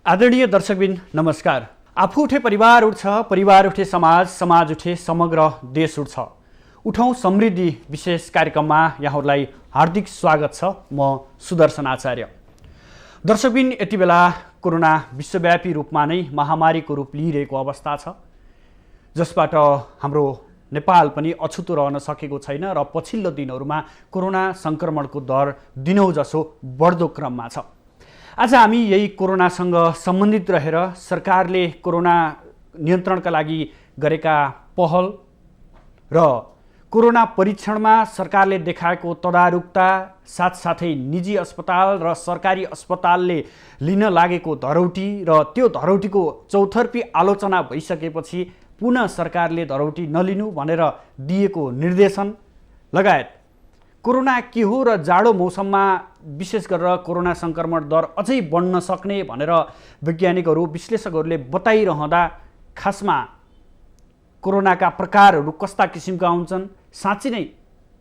आदरणीय दर्शकबिन नमस्कार। आफू उठे परिवार उठ्छ, परिवार उठे समाज, समाज उठे समग्र देश उठ्छ। उठौँ समृद्धि विशेष कार्यक्रममा यहाँहरूलाई हार्दिक स्वागत छ। म सुदर्शन आचार्य। दर्शकबिन, यति बेला कोरोना विश्वव्यापी रूपमा नै महामारीको रूप लिइरहेको अवस्था छ, जसबाट हाम्रो नेपाल पनि अछुतो रहन सकेको छैन र पछिल्लो दिनहरूमा कोरोना संक्रमणको दर दिनौँ जसो बढ्दो क्रममा छ। आज हामी यही कोरोनासँग सम्बन्धित रहेर सरकारले कोरोना नियन्त्रणका लागि गरेका पहल र कोरोना परीक्षणमा सरकारले देखाएको तदारुकता, साथसाथै निजी अस्पताल र सरकारी अस्पतालले लिन लागेको धरौटी र त्यो धरौटीको चौतर्फी आलोचना भइसकेपछि पुनः सरकारले धरौटी नलिनु भनेर दिएको निर्देशन लगायत कोरोना के हो र जाडो मौसममा विशेष गरेर कोरोना संक्रमण दर अझै बढ्न सक्ने भनेर वैज्ञानिकहरू, विश्लेषकहरूले बताइरहँदा खासमा कोरोनाका प्रकारहरू कस्ता किसिमका हुन्छन्, साँच्चै नै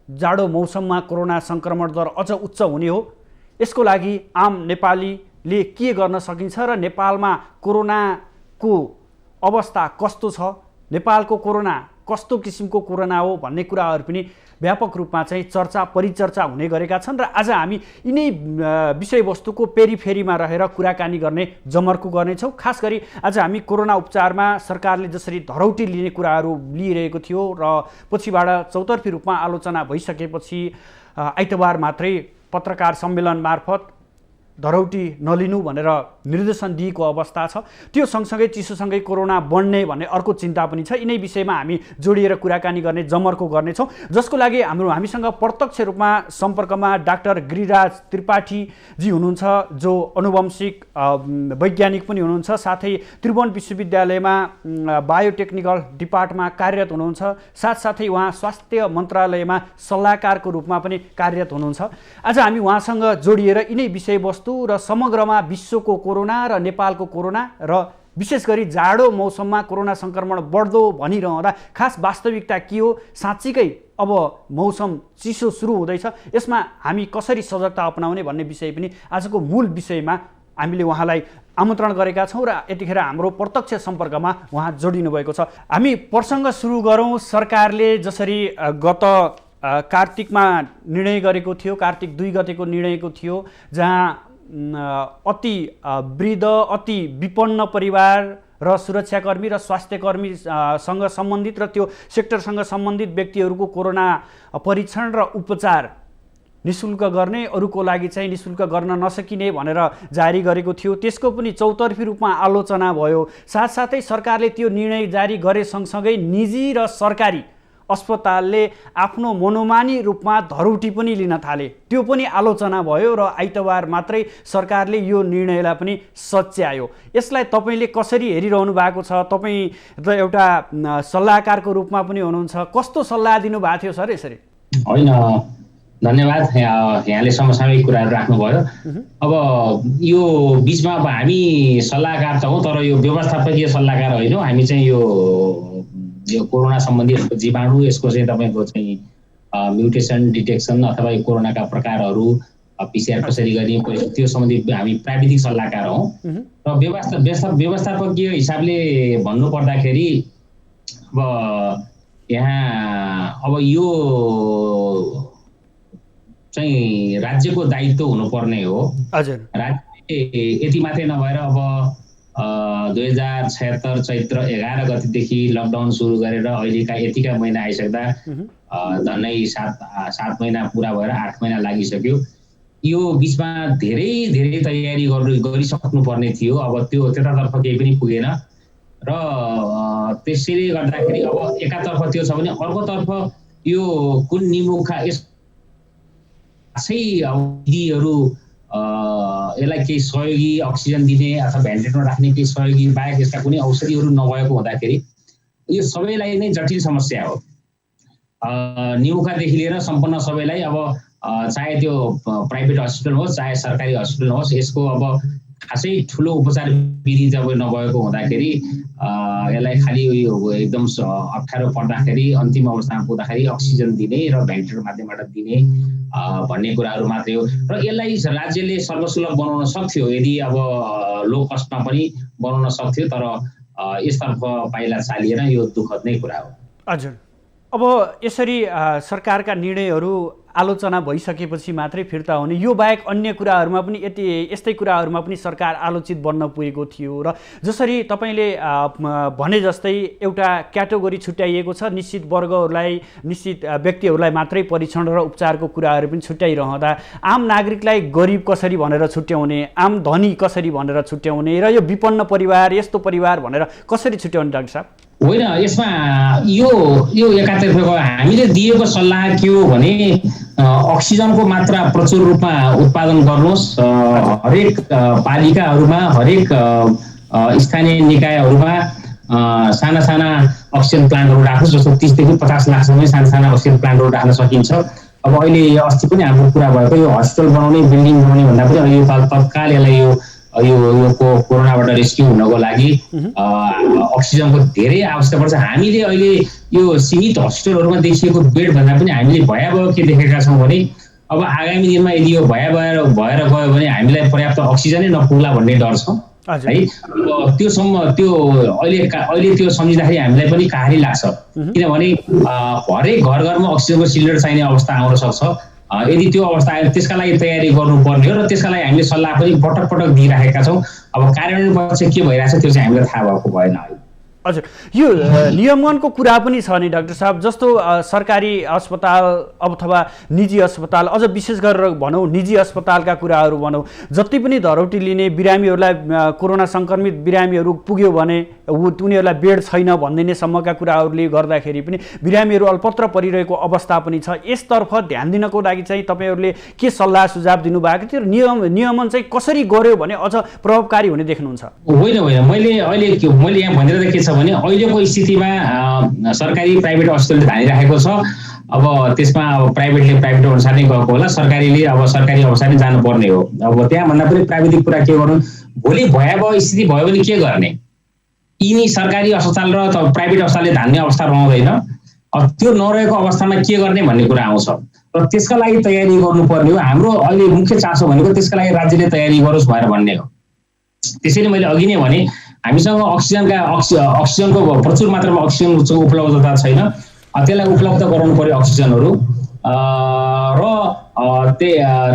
जाडो मौसममा कोरोना संक्रमण दर अझ उच्च हुने हो, यसको लागि आम नेपालीले के गर्न सकिन्छ र नेपालमा कोरोनाको अवस्था कस्तो छ, नेपालको कोरोना कस्तो किसिमको कोरोना हो भन्ने कुराहरू पनि व्यापक रूपमा चाहिँ चर्चा परिचर्चा हुने गरेका छन्। र आज हामी यिनै विषयवस्तुको पेरिफेरीमा रहेर कुराकानी गर्ने जमर्को गर्नेछौँ। खास गरी आज हामी कोरोना उपचारमा सरकारले जसरी धरौटी लिने कुराहरू लिइरहेको थियो र पछिबाट चौतर्फी रूपमा आलोचना भइसकेपछि आइतबार मात्रै पत्रकार सम्मेलन मार्फत धरौटी नलिनु भनेर निर्देशन दिएको अवस्था छ। त्यो सँगसँगै चिसोसँगै कोरोना बढ्ने भन्ने अर्को चिन्ता पनि छ। यिनै विषयमा हामी जोडिएर कुराकानी गर्ने जमर्को गर्नेछौँ, जसको लागि हामीसँग प्रत्यक्ष रूपमा सम्पर्कमा डाक्टर गिरिराज त्रिपाठीजी हुनुहुन्छ, जो अनुवंशिक वैज्ञानिक पनि हुनुहुन्छ, साथै त्रिभुवन विश्वविद्यालयमा बायोटेक्निकल डिपार्टमा कार्यरत हुनुहुन्छ, साथसाथै उहाँ स्वास्थ्य मन्त्रालयमा सल्लाहकारको रूपमा पनि कार्यरत हुनुहुन्छ। आज हामी उहाँसँग जोडिएर यिनै विषयवस्तु र समग्रमा विश्वको कोरोना र नेपालको कोरोना र विशेष गरी जाडो मौसममा कोरोना संक्रमण बढ्दो भनिरहँदा खास वास्तविकता के हो, साँच्चीकै अब मौसम चिसो सुरु हुँदैछ, यसमा हामी कसरी सजगता अपनाउने भन्ने विषय पनि आजको मूल विषयमा हामीले उहाँलाई आमन्त्रण गरेका छौँ र यतिखेर हाम्रो प्रत्यक्ष सम्पर्कमा उहाँ जोडिनु भएको छ। हामी प्रसङ्ग सुरु गरौँ। सरकारले जसरी गत कार्तिकमा निर्णय गरेको थियो, कार्तिक 2 गतेको निर्णयको थियो, जहाँ अति वृद्ध, अति विपन्न परिवार र सुरक्षाकर्मी र स्वास्थ्यकर्मीसँग सम्बन्धित र त्यो सेक्टरसँग सम्बन्धित व्यक्तिहरूको कोरोना परीक्षण र उपचार निःशुल्क गर्ने, अरूको लागि चाहिँ निःशुल्क गर्न नसकिने भनेर जारी गरेको थियो। त्यसको पनि चौतर्फी रूपमा आलोचना भयो। साथसाथै सरकारले त्यो निर्णय जारी गरे सँगसँगै निजी र सरकारी अस्पतालले आफ्नो मनोमानी रूपमा धरौटी पनि लिन थाले, त्यो पनि आलोचना भयो र आइतबार मात्रै सरकारले यो निर्णयलाई पनि सच्यायो। यसलाई तपाईँले कसरी हेरिरहनु भएको छ? तपाईँ त एउटा सल्लाहकारको रूपमा पनि हुनुहुन्छ, कस्तो सल्लाह दिनुभएको थियो सर यसरी? होइन, धन्यवाद, यहाँले समसामयिक कुराहरू राख्नुभयो। अब यो बिचमा अब हामी सल्लाहकार त हौँ, तर यो व्यवस्थापकीय सल्लाहकार होइनौँ। हामी चाहिँ यो कोरोना सम्बन्धी जीवाणु, यसको चाहिँ तपाईँको चाहिँ म्युटेसन डिटेक्सन अथवा यो कोरोनाका प्रकारहरू पिसिआर कसरी गर्ने, त्यो सम्बन्धी हामी प्राविधिक सल्लाहकार हौँ। र व्यवस्थापकीय हिसाबले भन्नु पर्दाखेरि अब यहाँ अब यो चाहिँ राज्यको दायित्व हुनुपर्ने हो। हजुर, राज्यले यति मात्रै नभएर अब 2076 चैत्र 11 गतेदेखि लकडाउन सुरु गरेर अहिलेका यतिका महिना आइसक्दा झन्डै 7 महिना पुरा भएर 8 महिना लागिसक्यो। यो बिचमा धेरै तयारी गरिसक्नु पर्ने थियो। अब त्यो त्यतातर्फ केही पनि पुगेन र त्यसैले गर्दाखेरि अब एकातर्फ त्यो छ भने अर्कोतर्फ यो कुन निमुखा यसै विधिहरू यसलाई केही सहयोगी अक्सिजन दिने अथवा भेन्टिलेटरमा राख्ने केही सहयोगी बाहेक यसका कुनै औषधिहरू नभएको हुँदाखेरि यो सबैलाई नै जटिल समस्या हो। निमुखादेखि लिएर सम्पूर्ण सबैलाई अब चाहे त्यो प्राइभेट हस्पिटल होस् चाहे सरकारी हस्पिटल होस्, यसको अब खासै ठुलो उपचार विधि जब नभएको हुँदाखेरि यसलाई खालि एकदम अप्ठ्यारो पर्दाखेरि अन्तिम अवस्थामा पुग्दाखेरि अक्सिजन दिने र भेन्टिलेटर माध्यमबाट दिने भन्ने कुराहरू मात्रै हो र यसलाई राज्यले सर्वसुलभ बनाउन सक्थ्यो यदि अब लो कस्टमा पनि बनाउन सक्थ्यो तर यसतर्फ पाइला चालिएन यो दुःखद नै कुरा हो। हजुर, अब यसरी सरकारका निर्णयहरू आलोचना भइसकेपछि मात्रै फिर्ता हुने, यो बाहेक अन्य कुराहरूमा पनि यस्तै कुराहरूमा पनि सरकार आलोचित बन्न पुगेको थियो र जसरी तपाईँले भने जस्तै एउटा क्याटेगोरी छुट्याइएको छ, निश्चित वर्गहरूलाई निश्चित व्यक्तिहरूलाई मात्रै परीक्षण र उपचारको कुराहरू पनि छुट्याइरहँदा आम नागरिकलाई गरिब कसरी भनेर छुट्याउने, आम धनी कसरी भनेर छुट्याउने र यो विपन्न परिवार यस्तो परिवार भनेर कसरी छुट्याउने डाक्टर साहब? होइन, यसमा यो एकातर्फको हामीले दिएको सल्लाह के हो भने अक्सिजनको मात्रा प्रचुर रूपमा उत्पादन गर्नुहोस्, हरेक पालिकाहरूमा हरेक स्थानीय निकायहरूमा साना साना अक्सिजन प्लान्टहरू राख्नुहोस्, जस्तो 30 देखि 50 लाखसम्म साना साना अक्सिजन प्लान्टहरू राख्न सकिन्छ। अब अहिले अस्ति पनि हाम्रो कुरा भएको यो हस्पिटल बनाउने बिल्डिङ बनाउने भन्दा पनि अहिले तत्काल यसलाई यो कोरोनाबाट रेस्क्यु हुनको लागि अक्सिजनको धेरै आवश्यकता पर्छ। हामीले अहिले यो सीमित हस्पिटलहरूमा देखिएको बेड भन्दा पनि हामीले भयावह के देखेका छौँ भने अब आगामी दिनमा यदि यो भएर गयो भने हामीलाई पर्याप्त अक्सिजनै नपुग्ला भन्ने डर छ है। त्यो अहिले त्यो सम्झिँदाखेरि हामीलाई पनि काहारी लाग्छ, किनभने हरेक घर घरमा अक्सिजनको सिलिन्डर चाहिने अवस्था आउन सक्छ। यदि त्यो अवस्था आयो त्यसका लागि तयारी गर्नुपर्ने हो र त्यसका लागि हामीले सल्लाह पनि पटक पटक दिइराखेका छौँ। अब कार्यान्वयन पछि के भइरहेछ त्यो चाहिँ हामीलाई थाहा भएको भएन। हजुर, यो नियमनको कुरा पनि छ नि डाक्टर साहब, जस्तो सरकारी अस्पताल अथवा निजी अस्पताल, अझ विशेष गरेर भनौँ निजी अस्पतालका कुराहरू भनौँ, जति पनि धरौटी लिने बिरामीहरूलाई कोरोना सङ्क्रमित बिरामीहरू पुग्यो भने उनीहरूलाई बेड छैन भनिदिने सम्मका कुराहरूले गर्दाखेरि पनि बिरामीहरू अल्पत्र परिरहेको अवस्था पनि छ। यसतर्फ ध्यान दिनको लागि चाहिँ तपाईँहरूले के सल्लाह सुझाव दिनुभएको थियो? नियमन चाहिँ कसरी गर्यो भने अझ प्रभावकारी हुने देख्नुहुन्छ? होइन, मैले यहाँ भनिरहेको के छ भने अहिलेको स्थितिमा सरकारी प्राइभेट हस्पिटलले धानिराखेको छ। अब त्यसमा अब प्राइभेट अनुसार नै गएको होला, सरकारीले अब सरकारी अनुसार नै जानुपर्ने हो। अब त्यहाँभन्दा पनि प्राविधिक कुरा के गर्नु, भोलि भयावह स्थिति भयो भने के गर्ने? यिनी सरकारी अस्पताल र प्राइभेट अस्पतालले धान्ने अवस्था रहँदैन। त्यो नरहेको अवस्थामा के गर्ने भन्ने कुरा आउँछ र त्यसका लागि तयारी गर्नुपर्ने हो। हाम्रो अहिले मुख्य चासो भनेको त्यसका लागि राज्यले तयारी गरोस् भनेर भन्ने हो। त्यसैले मैले अघि नै भने हामीसँग अक्सिजनको प्रचुर मात्रामा अक्सिजनको उपलब्धता छैन, त्यसलाई उपलब्ध गराउनु पर्यो अक्सिजनहरू र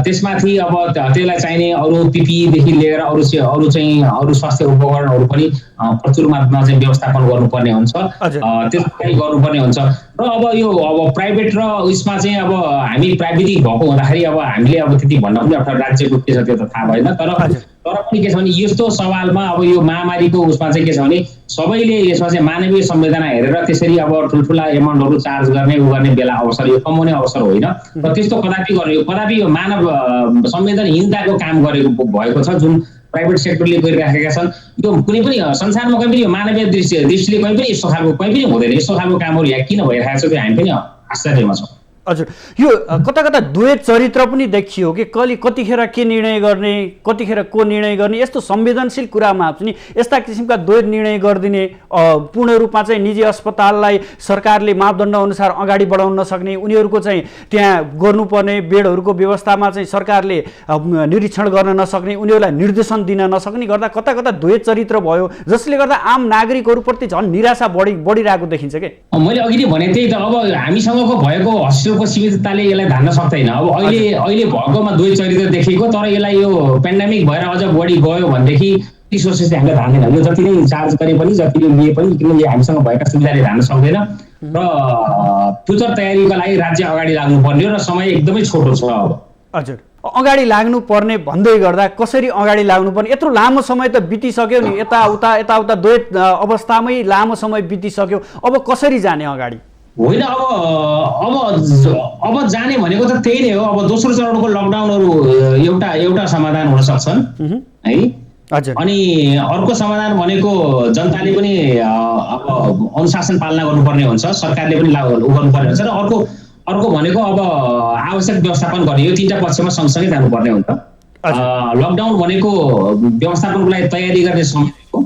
त्यसमाथि अब त्यसलाई चाहिने अरू पिपिईदेखि लिएर अरू स्वास्थ्य उपकरणहरू पनि प्रचुर मात्रामा चाहिँ व्यवस्थापन गर्नुपर्ने हुन्छ, त्यसलाई गर्नुपर्ने हुन्छ। र अब प्राइभेट र उसमा चाहिँ अब हामी प्राविधिक भएको हुँदाखेरि अब हामीले अब त्यति भन्न पनि अर्थात् राज्यको के छ त्यो त थाहा भएन। तर पनि के छ भने यस्तो सवालमा अब यो महामारीको उसमा चाहिँ के छ भने सबैले यसमा चाहिँ मानवीय संवेदना हेरेर त्यसरी अब ठुल्ठुला एमाउन्टहरू चार्ज गर्ने बेला अवसर यो कमाउने अवसर होइन र त्यस्तो कदापि यो मानव संवेदनहीनताको काम गरेको भएको छ जुन प्राइभेट सेक्टरले गरिराखेका छन्। यो कुनै पनि संसारमा कहीँ पनि यो मानवीय दृष्टिले कहीँ पनि यस्तो खालको कहीँ पनि हुँदैन। यस्तो खालको कामहरू यहाँ किन भइरहेको छ त्यो हामी पनि आश्चर्यमा छौँ। हजुर, यो कता कता द्वैत चरित्र पनि देखियो कि कतिखेर के निर्णय गर्ने, कतिखेर को निर्णय गर्ने, यस्तो संवेदनशील कुरामा पनि यस्ता किसिमका द्वैत निर्णय गरिदिने, पूर्ण रूपमा चाहिँ निजी अस्पताललाई सरकारले मापदण्ड अनुसार अगाडि बढाउन नसक्ने, उनीहरूको चाहिँ त्यहाँ गर्नुपर्ने बेडहरूको व्यवस्थामा चाहिँ सरकारले निरीक्षण गर्न नसक्ने, उनीहरूलाई निर्देशन दिन नसक्ने गर्दा कता कता द्वैत चरित्र भयो, जसले गर्दा आम नागरिकहरूप्रति झन् निराशा बढिरहेको देखिन्छ के? मैले अघि नै भने त्यही त, अब हामीसँगको भएको हस्पिटलको सीमितताले यसलाई धान्न सक्दैन। अब अहिले भएकोमा दुई चरित्र देखेको, तर यसलाई यो पेन्डेमिक भएर अझ बढी गयो भनेदेखि रिसोर्सेस चाहिँ हामीले धान्दैन। यो जति नै चार्ज गरे पनि जतिले लिए पनि किनभने हामीसँग भएका सुविधाले धान्न सक्दैन र फ्युचर तयारीका लागि राज्य अगाडि लाग्नुपर्ने हो र समय एकदमै छोटो छ। अब हजुर, अगाडि लाग्नुपर्ने भन्दै गर्दा कसरी अगाडि लाग्नुपर्ने? यत्रो लामो समय त बितिसक्यो नि, यताउता द्वैत अवस्थामै लामो समय बितिसक्यो, अब कसरी जाने अगाडि? होइन, अब जाने भनेको त त्यही नै हो। अब दोस्रो चरणको लकडाउनहरू एउटा समाधान हुन सक्छन् है। अनि अर्को समाधान भनेको जनताले पनि अब अनुशासन पालना गर्नुपर्ने हुन्छ, सरकारले पनि गर्नुपर्ने हुन्छ र अर्को भनेको अब आवश्यक व्यवस्थापन गर्ने, यो तीनटा पक्षमा सँगसँगै जानुपर्ने हुन्छ। लकडाउन भनेको व्यवस्थापनको लागि तयारी गर्ने समय हो।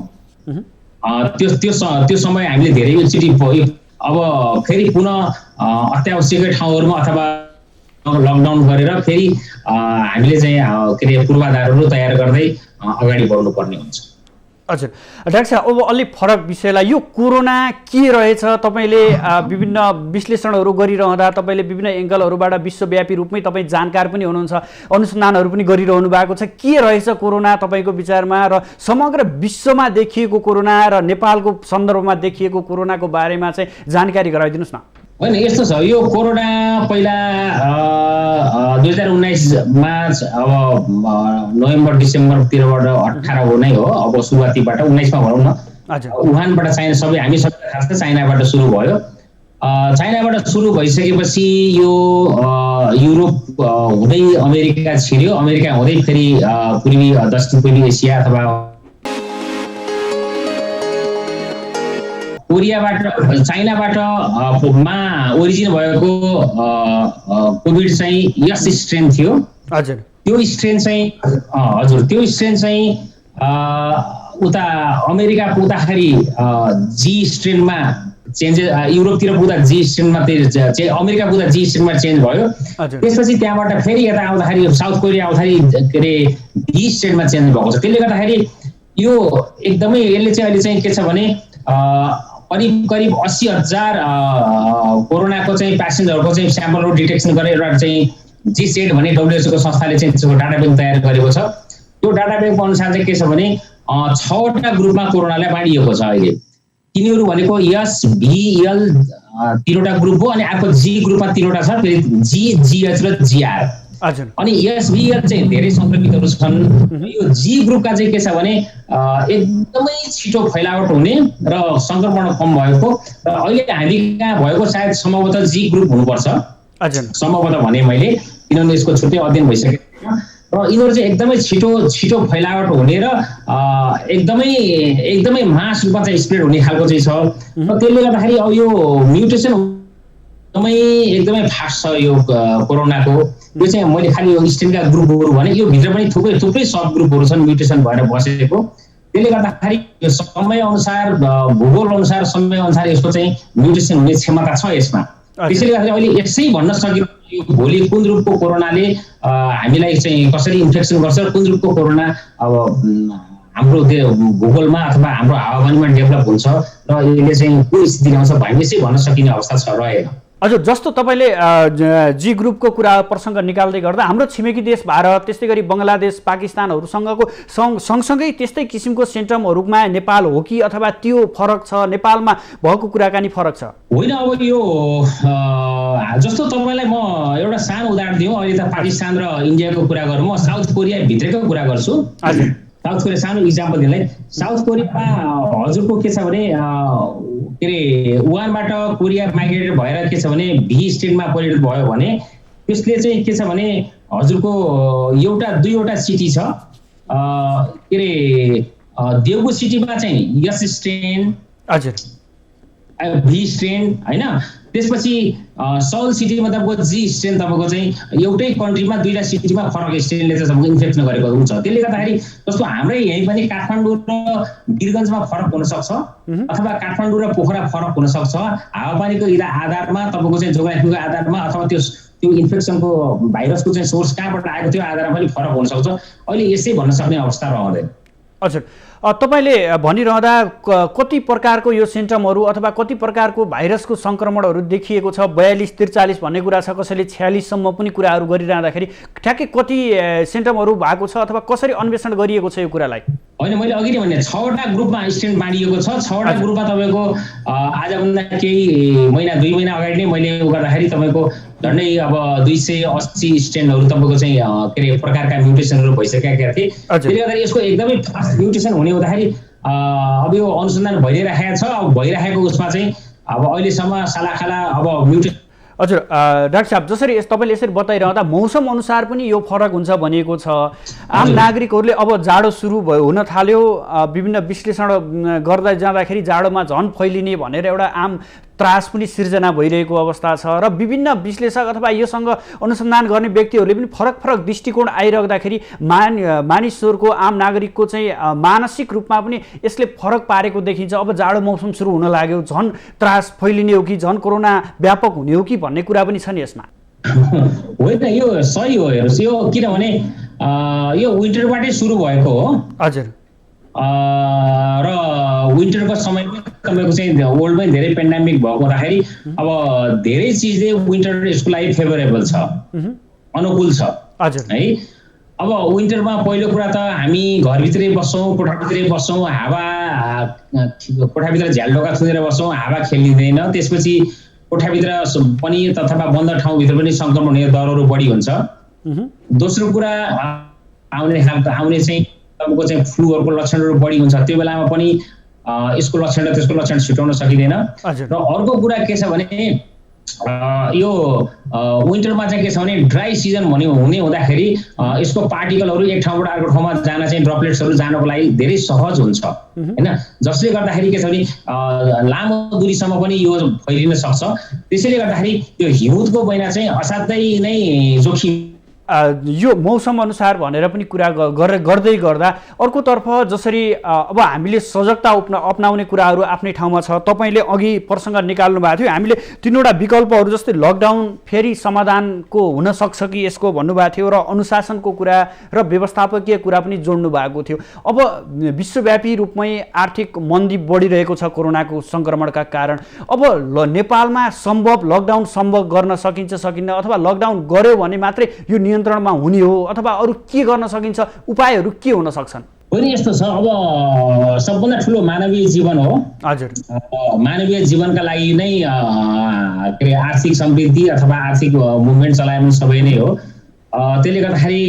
त्यो समय हामीले धेरै एकचोटि अब फेरि पुनः अत्यावश्यक ठाउँहरूमा अथवा लकडाउन गरेर फेरि हामीले चाहिँ के अरे पूर्वाधारहरू तयार गर्दै अगाडि बढ्नुपर्ने हुन्छ। हजुर डाक्टर साहब, अब अलिक फरक विषयलाई, यो कोरोना के रहेछ तपाईँले विभिन्न विश्लेषणहरू गरिरहँदा तपाईँले विभिन्न एङ्गलहरूबाट विश्वव्यापी रूपमै तपाईँ जानकार पनि हुनुहुन्छ, अनुसन्धानहरू पनि गरिरहनु भएको छ। के रहेछ कोरोना तपाईँको विचारमा, र समग्र विश्वमा देखिएको कोरोना र नेपालको सन्दर्भमा देखिएको कोरोनाको बारेमा चाहिँ जानकारी गराइदिनुहोस् न। होइन, यस्तो छ, यो कोरोना पहिला 2019मा अब नोभेम्बर डिसेम्बरतिरबाट 18 हो नै हो, अब सुरुवातीबाट 19मा भनौँ न, वुहानबाट चाइना, सबै हामी सबै थाहा छ चाइनाबाट सुरु भयो। चाइनाबाट सुरु भइसकेपछि यो युरोप हुँदै अमेरिका छिर्यो, अमेरिका हुँदै फेरि पूर्वी दक्षिण पूर्वी एसिया अथवा कोरियाबाट, चाइनाबाट मा ओरिजिन भएको कोभिड चाहिँ यस स्ट्रेन थियो। हजुर, त्यो स्ट्रेन चाहिँ त्यो स्ट्रेन चाहिँ उता अमेरिका पुग्दाखेरि जी स्ट्रेनमा चेन्ज, युरोपतिर पुग्दा जी स्ट्रेनमा, अमेरिका पुग्दा जी स्ट्रेनमा चेन्ज भयो। त्यसपछि त्यहाँबाट फेरि यता आउँदाखेरि साउथ कोरिया आउँदाखेरि के अरे बी स्ट्रेनमा चेन्ज भएको छ। त्यसले गर्दाखेरि यो एकदमै यसले चाहिँ अहिले चाहिँ के छ भने करिब 80,000 कोरोनाको चाहिँ प्यासेन्जरको चाहिँ स्याम्पलहरू डिटेक्सन गरेर चाहिँ जी-सेट भन्ने WHO को संस्थाले चाहिँ त्यसको डाटा ब्याङ्क तयार गरेको छ। त्यो डाटा ब्याङ्कको अनुसार चाहिँ के छ भने 6वटा ग्रुपमा कोरोनालाई बाँडिएको छ अहिले। तिनीहरू भनेको एस, भी, एल 3वटा ग्रुप हो, अनि अर्को जी ग्रुपमा 3वटा छ, फेरि जी, जीएच र जीआर। अनि एसबीएल चाहिँ धेरै संक्रमितहरू छन्। यो जी ग्रुपका चाहिँ के छ भने एकदमै छिटो फैलावट हुने र संक्रमण कम भएको, र अहिले हामी कहाँ भएको सायद सम्भवतः जी ग्रुप हुनुपर्छ, सम्भवतः भने मैले, किनभने यसको छुट्टै अध्ययन भइसकेको छ। र यिनीहरू चाहिँ एकदमै छिटो फैलावट हुने र एकदमै मास रूपमा चाहिँ स्प्रेड हुने खालको चाहिँ छ। र त्यसले गर्दाखेरि अब यो म्युटेसन एकदमै फास्ट छ यो कोरोनाको। यो चाहिँ मैले खालि यो स्ट्रेनका ग्रुपहरू भने, यो भित्र पनि थुप्रै सब ग्रुपहरू छन् म्युटेसन भएर बसेको। त्यसले गर्दाखेरि यो समय अनुसार, भूगोल अनुसार, समय अनुसार यसको चाहिँ म्युटेसन हुने क्षमता छ यसमा। त्यसैले गर्दाखेरि अहिले यसै भन्न सकिन्छ यो भोलि कुन रूपको कोरोनाले हामीलाई चाहिँ कसरी इन्फेक्सन गर्छ, कुन रूपको कोरोना अब हाम्रो भूगोलमा अथवा हाम्रो हावापानीमा डेभलप हुन्छ र यसले चाहिँ कुन स्थिति ल्याउँछ भन्ने चाहिँ भन्न सकिने अवस्था छ रहेन। हजुर, जस्तो तपाईँले जी ग्रुपको कुरा प्रसङ्ग निकाल्दै गर्दा हाम्रो छिमेकी देश भारत, त्यस्तै गरी बङ्गलादेश, पाकिस्तानहरूसँगको सँगसँगै त्यस्तै किसिमको सिम्टमहरूमा नेपाल हो कि, अथवा त्यो फरक छ, नेपालमा भएको कुराकानी फरक छ? होइन, अब यो जस्तो तपाईँलाई म एउटा सानो उदाहरण दिउँ। अहिले त पाकिस्तान र इन्डियाको कुरा गरौँ, म साउथ कोरिया भित्रको कुरा गर्छु। साउथ कोरिया सानो इक्जाम्पल दिनलाई, साउथ कोरियामा हजुरको के छ भने के अरे वुहानबाट कोरिया माइग्रेटेड भएर के छ भने भी स्ट्रेनमा परिणत भयो भने त्यसले चाहिँ के छ भने हजुरको 1-2वटा सिटी छ, के अरे देवगु सिटीमा चाहिँ यस स्ट्रेन, भी स्ट्रेन होइन, त्यसपछि सौल सिटीमा तपाईँको जी स्ट्रेन, तपाईँको चाहिँ एउटै कन्ट्रीमा 2टा सिटीमा फरक स्ट्रेनले चाहिँ तपाईँको इन्फेक्सन गरेको हुन्छ। त्यसले गर्दाखेरि जस्तो हाम्रै यहीँ पनि काठमाडौँ र वीरगन्जमा फरक हुनसक्छ, अथवा काठमाडौँ र पोखरा फरक हुनसक्छ, हावापानीको आधारमा, तपाईँको चाहिँ जोग्राफीको आधारमा, अथवा त्यो इन्फेक्सनको भाइरसको चाहिँ सोर्स कहाँबाट आएको त्यो आधारमा पनि फरक हुनसक्छ। अहिले यसै भन्न सक्ने अवस्था रहँदैन। हजुर, तपाईँले भनिरहँदा कति प्रकारको यो सिम्टमहरू अथवा कति प्रकारको भाइरसको सङ्क्रमणहरू देखिएको छ, 42-43 भन्ने कुरा छ, कसैले 46सम्म पनि कुराहरू गरिरहँदाखेरि ठ्याक्कै कति सिम्टमहरू भएको छ अथवा कसरी अन्वेषण गरिएको छ यो कुरालाई? होइन, मैले अघि नै भने 6वटा ग्रुपमा स्ट्रेन बाँडिएको छ। 6वटा ग्रुपमा तपाईँको आजभन्दा केही महिना 2 महिना अगाडि नै मैले गर्दाखेरि तपाईँको झन्डै अब 280 स्ट्रेनहरू तपाईँको चाहिँ के अरे प्रकारका म्युटेसनहरू भइसकेका थिए। त्यसले गर्दा यसको एकदमै फास्ट म्युटेसन हुने हुँदाखेरि अब यो अनुसन्धान भइरहेको छ। अब भइरहेको उसमा चाहिँ अब अहिलेसम्म सालाखाला अब म्युटेसन। हजुर डाक्टर साहब, जसरी तपाईँले यसरी बताइरहँदा मौसम अनुसार पनि यो फरक हुन्छ भनिएको छ। आम नागरिकहरूले अब जाडो सुरु हुन थाल्यो, विभिन्न विश्लेषण गर्दै जाँदाखेरि जाडोमा झन् फैलिने भनेर एउटा आम त्रास पनि सिर्जना भइरहेको अवस्था छ, र विभिन्न विश्लेषक अथवा योसँग अनुसन्धान गर्ने व्यक्तिहरूले पनि फरक दृष्टिकोण आइराख्दाखेरि मानिसहरूको, आम नागरिकको चाहिँ मानसिक रूपमा पनि यसले फरक पारेको देखिन्छ। अब जाडो मौसम सुरु हुन लाग्यो, झन् त्रास फैलिने हो कि झन् कोरोना व्यापक हुने हो कि भन्ने कुरा पनि छ नि यसमा? होइन यो सही हो। हेर्नुहोस् यो किनभने यो विन्टरबाटै सुरु भएको हो। हजुर। र विन्टरको समय तपाईँको चाहिँ वर्ल्डमै धेरै पेन्डेमिक भएको हुँदाखेरि अब धेरै चिजले विन्टर यसको लागि फेभरेबल छ, अनुकूल छ है। अब विन्टरमा पहिलो कुरा त हामी घरभित्रै बस्छौँ, कोठाभित्रै बस्छौँ, हावा कोठाभित्र झ्यालडोका थुनेर बस्छौँ, हावा खेलिँदैन। त्यसपछि कोठाभित्र पनि अथवा बन्द ठाउँभित्र पनि सङ्क्रमण हुने दरहरू बढी हुन्छ। दोस्रो कुरा आउने चाहिँ तपाईँको चाहिँ फ्लूहरूको लक्षणहरू बढी हुन्छ। त्यो बेलामा पनि यसको लक्षण र त्यसको लक्षण छुट्याउन सकिँदैन। र अर्को कुरा के छ भने यो विन्टरमा चाहिँ के छ भने ड्राई सिजन हुने हुँदाखेरि यसको पार्टिकलहरू एक ठाउँबाट अर्को ठाउँमा जान चाहिँ ड्रपलेट्सहरू जानको लागि धेरै सहज हुन्छ होइन। जसले गर्दाखेरि के छ भने लामो दूरीसम्म पनि यो फैलिन सक्छ। त्यसैले गर्दाखेरि यो हिउँदको महिना चाहिँ असाध्यै नै जोखिम यो मौसम अनुसार भनेर पनि कुरा गर्दै गर्दा अर्कोतर्फ जसरी अब हामीले सजगता अपनाउने कुराहरू आफ्नै ठाउँमा छ। तपाईँले अघि प्रसङ्ग निकाल्नु भएको थियो, हामीले तीनवटा विकल्पहरू जस्तै लकडाउन फेरि समाधानको हुन सक्छ कि यसको भन्नुभएको थियो, र अनुशासनको कुरा र व्यवस्थापकीय कुरा पनि जोड्नु भएको थियो। अब विश्वव्यापी रूपमै आर्थिक मन्दी बढिरहेको छ कोरोनाको सङ्क्रमणका कारण। अब नेपालमा सम्भव लकडाउन सम्भव गर्न सकिन्छ सकिन्न, अथवा लकडाउन गर्यो भने मात्रै यो नियन्त्रणमा हुने हो, अथवा अरू के गर्न सकिन्छ, उपायहरू के हुन सक्छन्? पनि यस्तो छ, अब सबभन्दा ठुलो मानवीय जीवन हो। हजुर। मानवीय जीवनका लागि नै के अरे आर्थिक समृद्धि अथवा आर्थिक मुभमेन्ट चलाउनु सबै नै हो। त्यसले गर्दाखेरि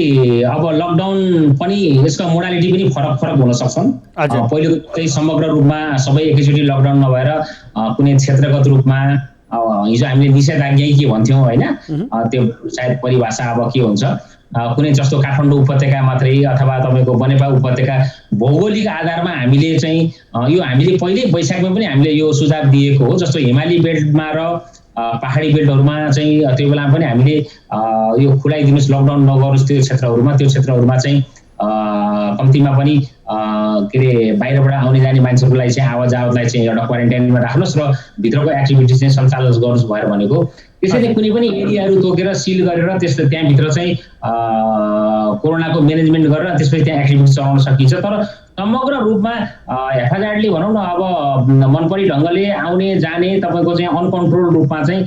अब लकडाउन पनि यसका मोडालिटी पनि फरक हुन सक्छन्। पहिलो चाहिँ समग्र रूपमा सबै एकैचोटि लकडाउन नभएर कुनै क्षेत्रगत रूपमा हिजो हामीले निषेधाज्ञा के भन्थ्यौँ होइन, त्यो सायद परिभाषा अब के हुन्छ, कुनै जस्तो काठमाडौँ उपत्यका मात्रै अथवा तपाईँको बनेपा उपत्यका भौगोलिक आधारमा हामीले चाहिँ यो हामीले पहिल्यै वैशाखमा पनि हामीले यो सुझाव दिएको हो। जस्तो हिमाली बेल्टमा र पहाडी बेल्टहरूमा चाहिँ त्यो बेलामा पनि हामीले यो खुलाइदिनुहोस्, लकडाउन नगरोस् त्यो क्षेत्रहरूमा चाहिँ कम्तीमा पनि के अरे बाहिरबाट आउने जाने मान्छेहरूलाई चाहिँ आवाज आवतलाई चाहिँ एउटा क्वारेन्टाइनमा राख्नुहोस् र भित्रको एक्टिभिटी चाहिँ सञ्चालन गर्नुहोस् भएर भनेको। त्यसैले कुनै पनि एरियाहरू तोकेर सिल गरेर त्यहाँभित्र चाहिँ कोरोनाको म्यानेजमेन्ट गरेर त्यसपछि त्यहाँ एक्टिभिटी चलाउन सकिन्छ। तर समग्र रूपमा हेफाजार्डले भनौँ न अब मनपरी ढङ्गले आउने जाने तपाईँको चाहिँ अनकन्ट्रोल रूपमा चाहिँ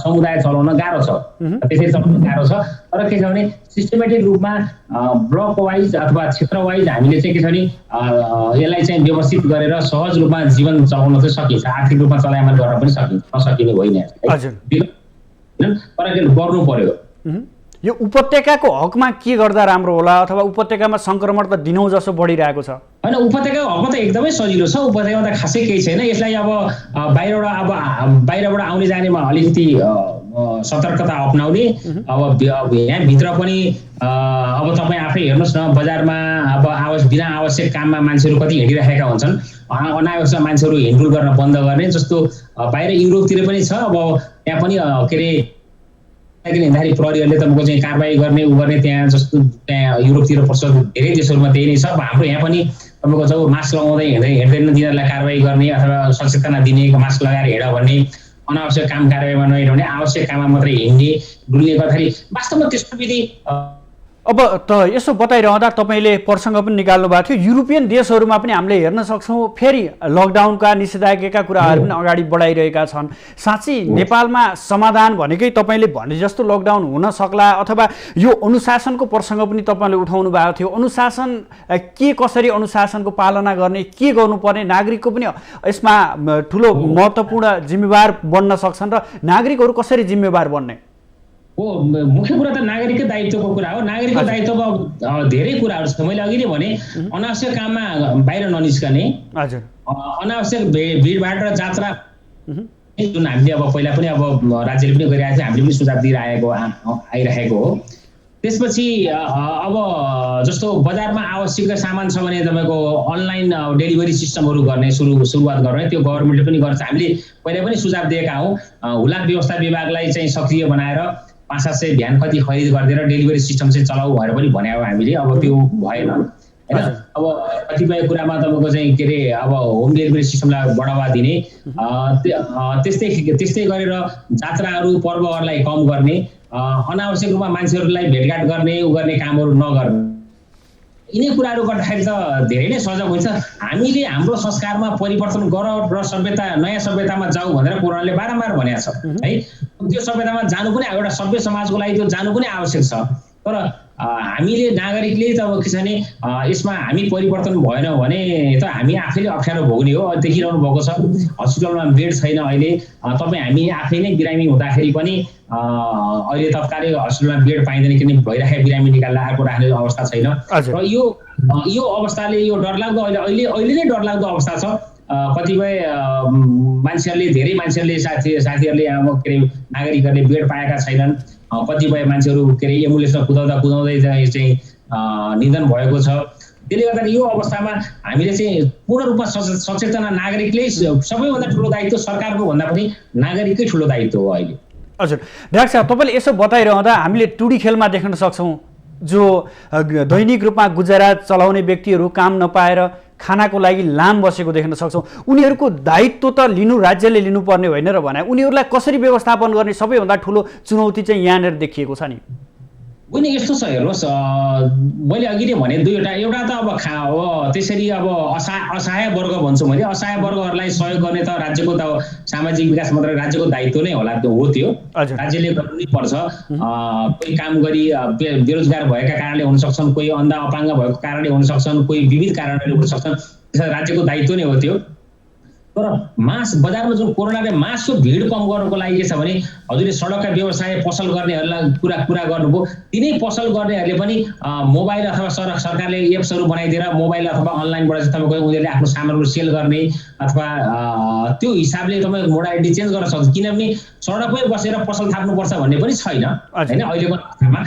समुदाय चलाउन गाह्रो छ, त्यसरी चलाउन गाह्रो छ। तर के छ भने सिस्टमेटिक रूपमा ब्लक वाइज अथवा क्षेत्र वाइज हामीले चाहिँ के छ भने यसलाई चाहिँ व्यवस्थित गरेर सहज रूपमा जीवन चलाउन चाहिँ सकिन्छ। आर्थिक रूपमा चलायमान गर्न पनि सकिन्छ, नसकिने होइन, तर गर्नु पर्यो। यो उपत्यकाको हकमा के गर्दा राम्रो होला, अथवा उपत्यकामा सङ्क्रमण त दिनौँ जसो बढिरहेको छ? होइन, उपत्यकाको हकमा त एकदमै सजिलो छ। उपत्यकामा त खासै केही छैन। यसलाई अब बाहिरबाट आउने जानेमा अलिकति सतर्कता अपनाउने। अब यहाँभित्र पनि अब तपाईँ आफै हेर्नुहोस् न, बजारमा अब बिना आवश्यक काममा मान्छेहरू कति हिँडिरहेका हुन्छन्। अनावश्यक मान्छेहरू हिँडडुल गर्न बन्द गर्ने जस्तो बाहिर युरोपतिर पनि छ। अब त्यहाँ पनि के अरे हिँड्दाखेरि प्रहरीहरूले तपाईँको चाहिँ कारवाही गर्ने त्यहाँ जस्तो त्यहाँ युरोपतिर पर्छ, धेरै देशहरूमा त्यही नै छ। हाम्रो यहाँ पनि तपाईँको जब मास्क लगाउँदै हिँड्दैन तिनीहरूलाई कारवाही गर्ने अथवा सचेतना दिने, मास्क लगाएर हिँड भन्ने, अनावश्यक काम कारवाहीमा नहिँड्ने, आवश्यक काममा मात्रै हिँड्ने डुल्ने गर्दाखेरि वास्तवमा त्यस्तो विधि। अब त यसो बताइरहँदा तपाईँले प्रसङ्ग पनि निकाल्नु भएको थियो, युरोपियन देशहरूमा पनि हामीले हेर्न सक्छौँ फेरि लकडाउनका निषेधाज्ञाका कुराहरू पनि अगाडि बढाइरहेका छन्। साँच्चै नेपालमा समाधान भनेकै तपाईँले भने जस्तो लकडाउन हुन सक्ला, अथवा यो अनुशासनको प्रसङ्ग पनि तपाईँले उठाउनु भएको थियो। अनुशासन के, कसरी अनुशासनको पालना गर्ने, के गर्नुपर्ने, नागरिकको पनि यसमा ठुलो महत्त्वपूर्ण जिम्मेवार बन्न सक्छन्, र नागरिकहरू कसरी जिम्मेवार बन्ने हो? मुख्य कुरा त नागरिककै दायित्वको कुरा हो। नागरिकको दायित्वमा धेरै कुराहरू छ। मैले अघि नै भने अनावश्यक काममा बाहिर ननिस्कने, अनावश्यक भिडभाड र जात्रा जुन हामीले अब पहिला पनि अब राज्यले पनि गरिरहेको थियो, हामीले पनि सुझाव आइरहेको हो। त्यसपछि अब जस्तो बजारमा आवश्यक सामान छ भने तपाईँको अनलाइन डेलिभरी सिस्टमहरू गर्ने सुरुवात गर्ने, त्यो गभर्मेन्टले पनि गर्छ। हामीले पहिला पनि सुझाव दिएका हौँ। हुलाक व्यवस्था विभागलाई चाहिँ सक्रिय बनाएर 500 भ्यान कति खरिद गरिदिएर डेलिभरी सिस्टम चाहिँ चलाऊ भनेर पनि भने हो हामीले। अब त्यो भएन होइन। अब कतिपय कुरामा तपाईँको चाहिँ के अरे अब होम डेलिभरी सिस्टमलाई बढावा दिने, त्यस्तै गरेर जात्राहरू पर्वहरूलाई कम गर्ने, अनावश्यक रूपमा मान्छेहरूलाई भेटघाट गर्ने कामहरू नगर्ने, यिनै कुराहरू गर्दाखेरि त धेरै नै सजग हुन्छ। हामीले हाम्रो संस्कारमा परिवर्तन गर र नयाँ सभ्यतामा जाऊ भनेर पुराणले बारम्बार भनेको छ है। त्यो सभ्यतामा जानु पनि एउटा सभ्य समाजको लागि त्यो जानु पनि आवश्यक छ। तर हामीले नागरिकले त अब के छ भने यसमा हामी परिवर्तन भएन भने त हामी आफैले अप्ठ्यारो भोग्ने हो। देखिरहनु भएको छ हस्पिटलमा बेड छैन अहिले, तपाईँ हामी आफै नै बिरामी हुँदाखेरि पनि अहिले तत्कालै हस्पिटलमा बेड पाइँदैन किनकि भइराखेको बिरामी निकाल्दा आएको राख्ने अवस्था छैन। र यो अवस्थाले यो डरलाग्दो अहिले नै डरलाग्दो अवस्था छ। कतिपय मान्छेहरूले धेरै मान्छेहरूले साथीहरूले अब के अरे नागरिकहरूले बेड पाएका छैनन्। कतिपय मान्छेहरू के अरे एम्बुलेन्समा कुदाउँदै चाहिँ निधन भएको छ। त्यसले गर्दा यो अवस्थामा हामीले चाहिँ पूर्ण रूपमा सचेतना नागरिकले सबैभन्दा ठुलो दायित्व सरकारको भन्दा पनि नागरिककै ठुलो दायित्व हो अहिले। हजुर डाक्टर साहब, तपाईँले यसो बताइरहँदा हामीले टुडी खेलमा देख्न सक्छौँ जो दैनिक रूपमा गुजारा चलाउने व्यक्तिहरू काम नपाएर खानाको लागि लाम बसेको देख्न सक्छौँ। उनीहरूको दायित्व त राज्यले लिनुपर्ने होइन र भने उनीहरूलाई कसरी व्यवस्थापन गर्ने सबैभन्दा ठुलो चुनौती चाहिँ यहाँनिर देखिएको छ नि। होइन यस्तो छ, हेर्नुहोस् मैले अघि नै भने एउटा त अब त्यसरी अब असहाय वर्ग भन्छु मैले। असहाय वर्गहरूलाई सहयोग गर्ने त राज्यको त सामाजिक विकास मन्त्रालय राज्यको दायित्व नै होला, त्यो हो। त्यो राज्यले गर्नै पर्छ। कोही काम गरी बेरोजगार भएका कारणले हुन सक्छन्, कोही अन्धा अपाङ्ग भएको कारणले हुन सक्छन्, कोही विविध कारणले हुन सक्छन्, राज्यको दायित्व नै हो त्यो। तर बजारमा जुन कोरोनाले मासको भिड कम गर्नको लागि के छ भने हजुरले सडकका व्यवसाय पसल गर्नेहरूलाई कुरा गर्नुभयो। तिनै पसल गर्नेहरूले पनि मोबाइल अथवा सरकारले एप्सहरू बनाइदिएर मोबाइल अथवा अनलाइनबाट चाहिँ तपाईँको उनीहरूले आफ्नो सामानहरू सेल गर्ने अथवा त्यो हिसाबले तपाईँ मोडालिटी चेन्ज गर्न सक्छ। किनभने सडकमै बसेर पसल थाप्नुपर्छ भन्ने पनि छैन होइन अहिलेको अवस्थामा।